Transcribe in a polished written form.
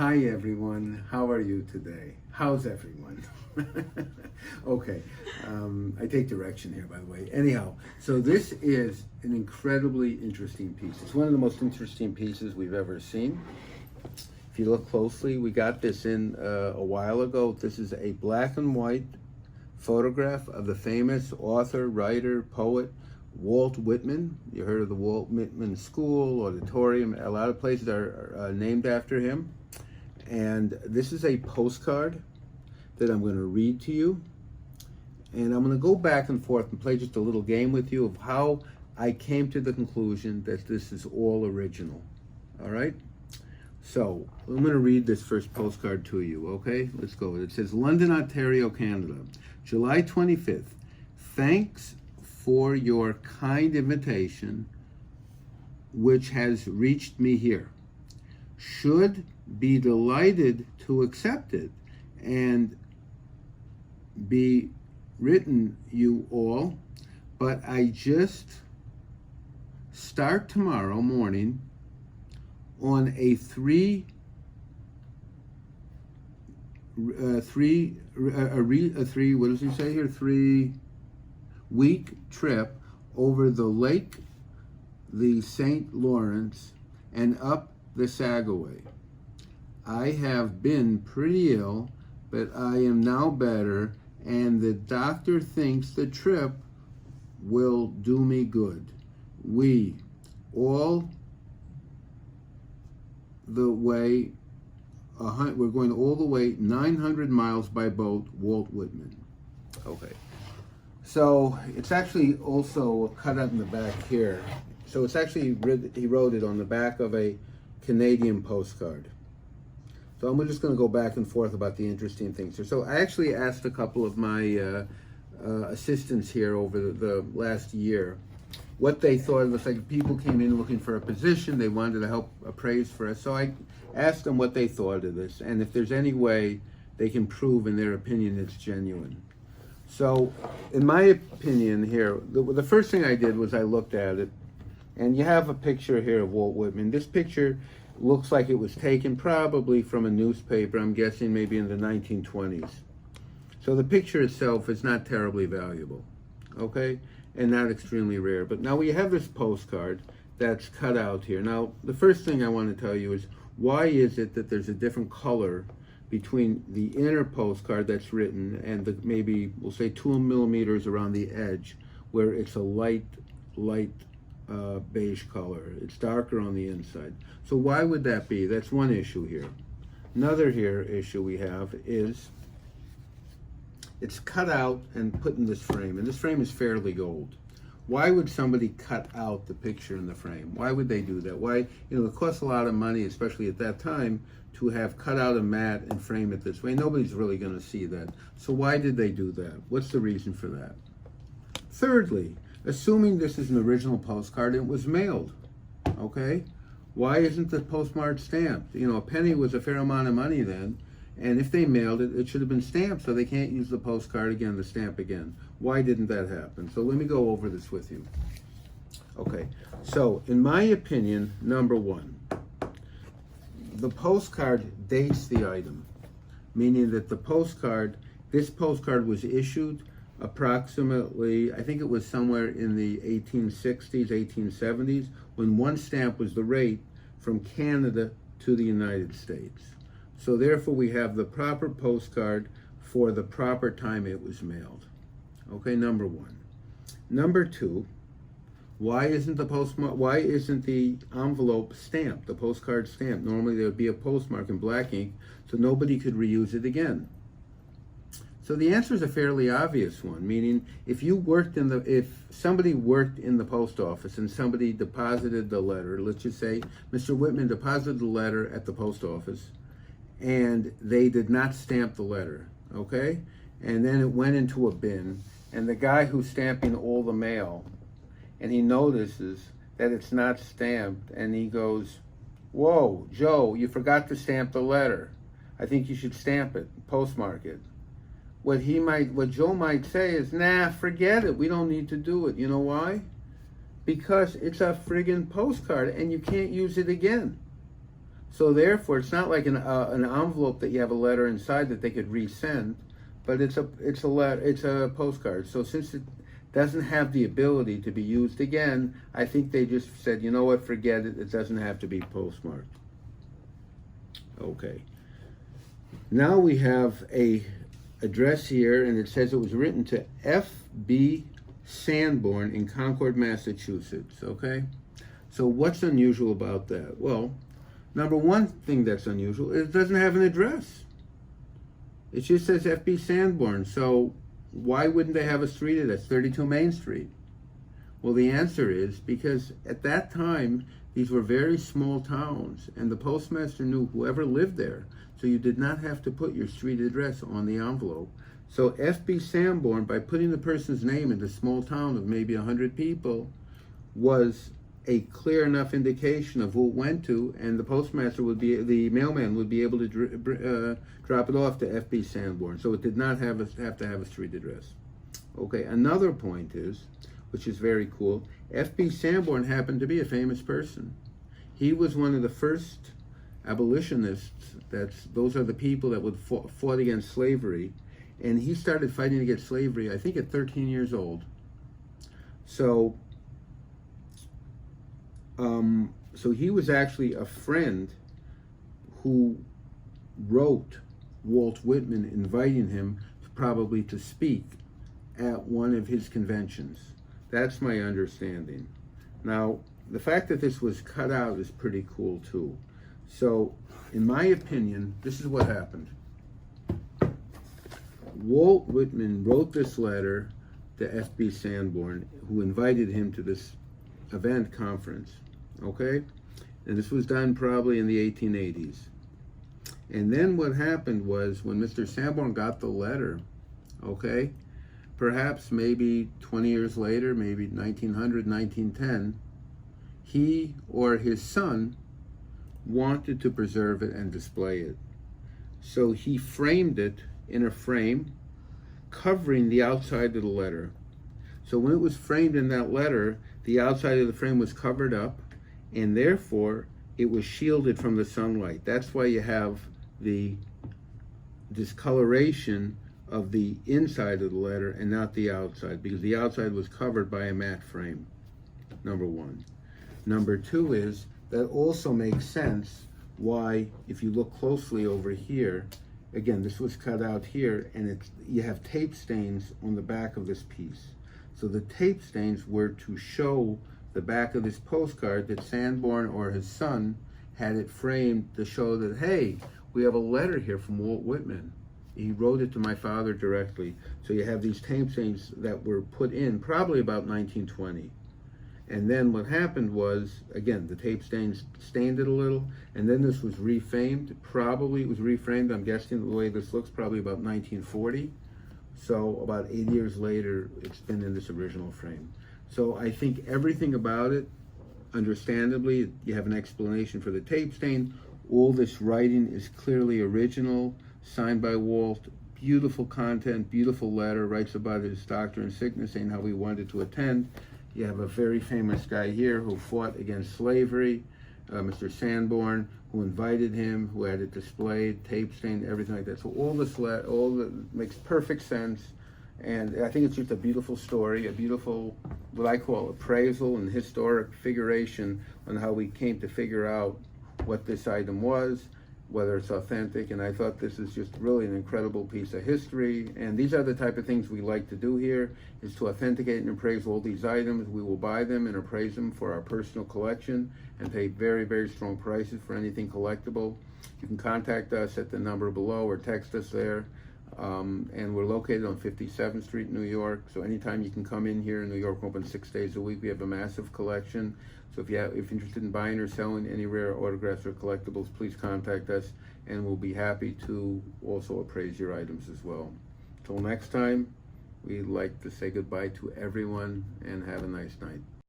Hi everyone, how are you today? How's everyone? Okay, I take direction here, by the way. Anyhow, so this is an incredibly interesting piece. It's one of the most interesting pieces we've ever seen. If you look closely, we got this in a while ago. This is a black and white photograph of the famous author, writer, poet, Walt Whitman. You heard of the Walt Whitman School, Auditorium. A lot of places are named after him. And this is a postcard that I'm going to read to you. And I'm going to go back and forth and play just a little game with you of how I came to the conclusion that this is all original. All right? So I'm going to read this first postcard to you, okay? Let's go. It says, London, Ontario, Canada, July 25th. Thanks for your kind invitation, which has reached me here. Should be delighted to accept it and be written you all, but I just start tomorrow morning on a three week trip over the lake, the St. Lawrence, and up the Sagaway. I have been pretty ill, but I am now better, and the doctor thinks the trip will do me good. We all the way, we're going all the way 900 miles by boat, Walt Whitman. Okay. So it's actually also cut out in the back here. So it's actually, he wrote it on the back of a Canadian postcard. So I'm just going to go back and forth about the interesting things here. So I actually asked a couple of my assistants here over the last year what they thought. It was like people came in looking for a position. They wanted to help appraise for us. So I asked them what they thought of this and if there's any way they can prove in their opinion it's genuine. So in my opinion here, the first thing I did was I looked at it, and you have a picture here of Walt Whitman. This picture looks like it was taken probably from a newspaper, I'm guessing maybe in the 1920s. So the picture itself is not terribly valuable, okay? And not extremely rare. But now we have this postcard that's cut out here. Now, the first thing I want to tell you is, why is it that there's a different color between the inner postcard that's written and the, maybe we'll say 2 millimeters around the edge, where it's a light beige color. It's darker on the inside. So why would that be? That's one issue here. Another issue we have is it's cut out and put in this frame, and this frame is fairly old. Why would somebody cut out the picture in the frame? Why would they do that? Why, it costs a lot of money, especially at that time, to have cut out a mat and frame it this way. Nobody's really going to see that. So why did they do that? What's the reason for that? Thirdly, assuming this is an original postcard, it was mailed, okay? Why isn't the postmark stamped? A penny was a fair amount of money then, and if they mailed it, it should have been stamped, so they can't use the postcard again, the stamp again. Why didn't that happen? So let me go over this with you. Okay, so in my opinion, number one, the postcard dates the item, meaning that this postcard was issued approximately, I think it was somewhere in the 1860s, 1870s, when one stamp was the rate from Canada to the United States. So therefore we have the proper postcard for the proper time it was mailed. Okay, number one. Number two, why isn't the envelope stamped, the postcard stamped? Normally there would be a postmark in black ink so nobody could reuse it again. So the answer is a fairly obvious one, meaning if somebody worked in the post office and somebody deposited the letter, let's just say Mr. Whitman deposited the letter at the post office and they did not stamp the letter, okay? And then it went into a bin, and the guy who's stamping all the mail, and he notices that it's not stamped, and he goes, "Whoa, Joe, you forgot to stamp the letter. I think you should stamp it, postmark it." What Joe might say is, "Nah, forget it. We don't need to do it." You know why? Because it's a friggin' postcard and you can't use it again. So therefore, it's not like an envelope that you have a letter inside that they could resend, but it's a postcard. So since it doesn't have the ability to be used again, I think they just said, you know what, forget it. It doesn't have to be postmarked. Okay. Now we have a address here, and it says it was written to F.B. Sanborn in Concord, Massachusetts. Okay. So what's unusual about that? Well, number one thing that's unusual is it doesn't have an address. It just says F.B. Sanborn. So why wouldn't they have a street address, 32 Main Street? Well, the answer is because at that time, these were very small towns, and the postmaster knew whoever lived there. So you did not have to put your street address on the envelope. So F.B. Sanborn, by putting the person's name in the small town of maybe 100 people, was a clear enough indication of who it went to, and the postmaster would be, the mailman would be able to drop it off to F.B. Sanborn. So it did not have to have a street address. Okay, another point is, which is very cool, F.B. Sanborn happened to be a famous person. He was one of the first abolitionists. Those are the people that would fought against slavery, and he started fighting against slavery, I think, at 13 years old. So he was actually a friend who wrote Walt Whitman inviting him probably to speak at one of his conventions. That's my understanding. Now, the fact that this was cut out is pretty cool too. So, in my opinion, this is what happened. Walt Whitman wrote this letter to F.B. Sanborn, who invited him to this event conference, okay? And this was done probably in the 1880s. And then what happened was when Mr. Sanborn got the letter, okay, perhaps maybe 20 years later, maybe 1900, 1910, he or his son wanted to preserve it and display it. So he framed it in a frame covering the outside of the letter. So when it was framed in that letter, the outside of the frame was covered up, and therefore it was shielded from the sunlight. That's why you have the discoloration of the inside of the letter and not the outside, because the outside was covered by a matte frame, number one. Number two is, that also makes sense why, if you look closely over here, again, this was cut out here, and you have tape stains on the back of this piece. So the tape stains were to show the back of this postcard that Sanborn or his son had it framed to show that, hey, we have a letter here from Walt Whitman. He wrote it to my father directly. So you have these tape stains that were put in probably about 1920. And then what happened was, again, the tape stains stained it a little, and then this was reframed. Probably it was reframed, I'm guessing the way this looks, probably about 1940. So about 8 years later, it's been in this original frame. So I think everything about it, understandably, you have an explanation for the tape stain. All this writing is clearly original, signed by Walt. Beautiful content, beautiful letter, writes about his doctor and sickness, saying how he wanted to attend. You have a very famous guy here who fought against slavery, Mr. Sanborn, who invited him, who had it displayed, tape stained, everything like that. So all that makes perfect sense, and I think it's just a beautiful story, a beautiful, what I call appraisal and historic figuration on how we came to figure out what this item was, whether it's authentic, and I thought this is just really an incredible piece of history. And these are the type of things we like to do here, is to authenticate and appraise all these items. We will buy them and appraise them for our personal collection and pay very, very strong prices for anything collectible. You can contact us at the number below or text us there. And we're located on 57th Street, New York. So anytime you can come in here in New York, we're open 6 days a week. We have a massive collection. So if you're interested in buying or selling any rare autographs or collectibles, please contact us, and we'll be happy to also appraise your items as well. Till next time, we'd like to say goodbye to everyone and have a nice night.